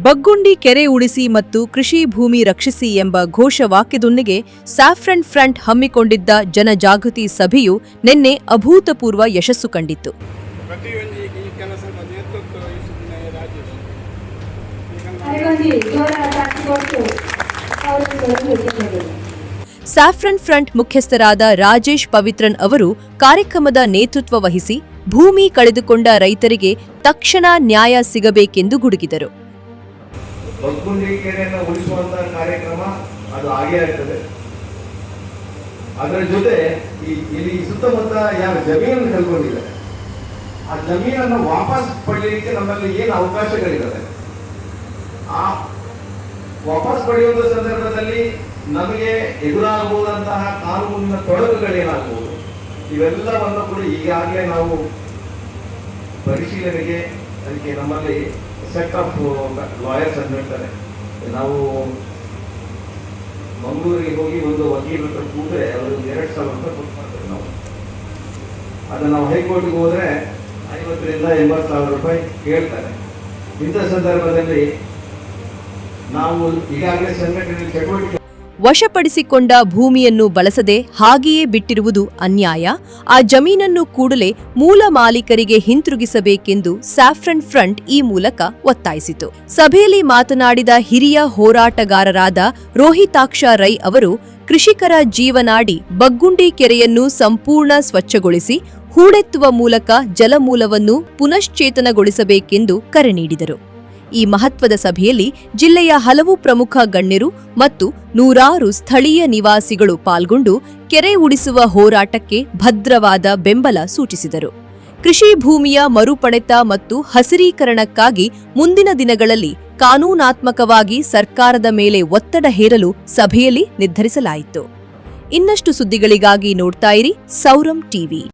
ಬಗ್ಗುಂಡಿ ಕೆರೆ ಉಳಿಸಿ ಮತ್ತು ಕೃಷಿ ಭೂಮಿ ರಕ್ಷಿಸಿ ಎಂಬ ಘೋಷವಾಕ್ಯದೊಂದಿಗೆ ಸ್ಯಾಫ್ರನ್ ಫ್ರಂಟ್ ಹಮ್ಮಿಕೊಂಡಿದ್ದ ಜನಜಾಗೃತಿ ಸಭೆಯು ನಿನ್ನೆ ಅಭೂತಪೂರ್ವ ಯಶಸ್ಸು ಕಂಡಿತು. ಸ್ಯಾಫ್ರನ್ ಫ್ರಂಟ್ ಮುಖ್ಯಸ್ಥರಾದ ರಾಜೇಶ್ ಪವಿತ್ರನ್ ಅವರು ಕಾರ್ಯಕ್ರಮದ ನೇತೃತ್ವ ವಹಿಸಿ ಭೂಮಿ ಕಳೆದುಕೊಂಡ ರೈತರಿಗೆ ತಕ್ಷಣ ನ್ಯಾಯ ಸಿಗಬೇಕೆಂದು ಗುಡುಗಿದರು. ಬಗ್ಗುಂಡಿ ಕೆರೆಯನ್ನು ಉಳಿಸುವಂತಹ ಕಾರ್ಯಕ್ರಮ ಅದು ಆಗೇ ಆಗ್ತದೆ. ಅದರ ಜೊತೆ ಇಲ್ಲಿ ಸುತ್ತಮುತ್ತ ಯಾರು ಜಮೀನನ್ನು ಕಳ್ಕೊಂಡಿದ್ದಾರೆ ಆ ಜಮೀನನ್ನು ವಾಪಸ್ ಪಡೆಯಲಿಕ್ಕೆ ನಮ್ಮಲ್ಲಿ ಏನು ಅವಕಾಶಗಳಿರ್ತದೆ, ಆ ವಾಪಸ್ ಪಡೆಯುವ ಸಂದರ್ಭದಲ್ಲಿ ನಮಗೆ ಎದುರಾಗಬಹುದಂತಹ ಕಾನೂನಿನ ತೊಡಕುಗಳೇನಾಗಬಹುದು, ಇವೆಲ್ಲವನ್ನು ಕೂಡ ಈಗಾಗಲೇ ನಾವು ಪರಿಶೀಲನೆಗೆ ಅದಕ್ಕೆ ನಮ್ಮಲ್ಲಿ ಸೆಟ್ ಆಫ್ ಲಾಯರ್ಸ್ ಅಂತ ಹೇಳ್ತಾರೆ. ನಾವು ಮಂಗಳೂರಿಗೆ ಹೋಗಿ ಒಂದು ವಕೀಲ ಹತ್ರ ಕೂತ್ರೆ ಅವರು 2,000 ರೂಪಾಯಿ ಕೊಟ್ಟು ಮಾಡ್ತಾರೆ. ಅದನ್ನು ನಾವು ಹೈಕೋರ್ಟ್ಗೆ ಹೋದ್ರೆ 50,000 ರಿಂದ 80,000 ರೂಪಾಯಿ ಕೇಳ್ತಾರೆ. ಇಂಥ ಸಂದರ್ಭದಲ್ಲಿ ನಾವು ಈಗಾಗಲೇ ಸಂಘಟನೆ ಚಟುವಟಿಕೆ ವಶಪಡಿಸಿಕೊಂಡ ಭೂಮಿಯನ್ನು ಬಳಸದೆ ಹಾಗೆಯೇ ಬಿಟ್ಟಿರುವುದು ಅನ್ಯಾಯ. ಆ ಜಮೀನನ್ನು ಕೂಡಲೇ ಮೂಲ ಮಾಲೀಕರಿಗೆ ಹಿಂತಿರುಗಿಸಬೇಕೆಂದು ಸ್ಯಾಫ್ರನ್ ಫ್ರಂಟ್ ಈ ಮೂಲಕ ಒತ್ತಾಯಿಸಿತು. ಸಭೆಯಲ್ಲಿ ಮಾತನಾಡಿದ ಹಿರಿಯ ಹೋರಾಟಗಾರರಾದ ರೋಹಿತಾಕ್ಷ ರೈ ಅವರು ಕೃಷಿಕರ ಜೀವನಾಡಿ ಬಗ್ಗುಂಡಿ ಕೆರೆಯನ್ನು ಸಂಪೂರ್ಣ ಸ್ವಚ್ಛಗೊಳಿಸಿ ಹೂಳೆತ್ತುವ ಮೂಲಕ ಜಲಮೂಲವನ್ನು ಪುನಶ್ಚೇತನಗೊಳಿಸಬೇಕೆಂದು ಕರೆ ನೀಡಿದರು. ಈ ಮಹತ್ವದ ಸಭೆಯಲ್ಲಿ ಜಿಲ್ಲೆಯ ಹಲವು ಪ್ರಮುಖ ಗಣ್ಯರು ಮತ್ತು ನೂರಾರು ಸ್ಥಳೀಯ ನಿವಾಸಿಗಳು ಪಾಲ್ಗೊಂಡು ಕೆರೆ ಉಳಿಸುವ ಹೋರಾಟಕ್ಕೆ ಭದ್ರವಾದ ಬೆಂಬಲ ಸೂಚಿಸಿದರು. ಕೃಷಿ ಭೂಮಿಯ ಮರುಪಡೆತ ಮತ್ತು ಹಸಿರೀಕರಣಕ್ಕಾಗಿ ಮುಂದಿನ ದಿನಗಳಲ್ಲಿ ಕಾನೂನಾತ್ಮಕವಾಗಿ ಸರ್ಕಾರದ ಮೇಲೆ ಒತ್ತಡ ಹೇರಲು ಸಭೆಯಲ್ಲಿ ನಿರ್ಧರಿಸಲಾಯಿತು. ಇನ್ನಷ್ಟು ಸುದ್ದಿಗಳಿಗಾಗಿ ನೋಡ್ತಾ ಇರಿ ಸೌರಂ ಟಿವಿ.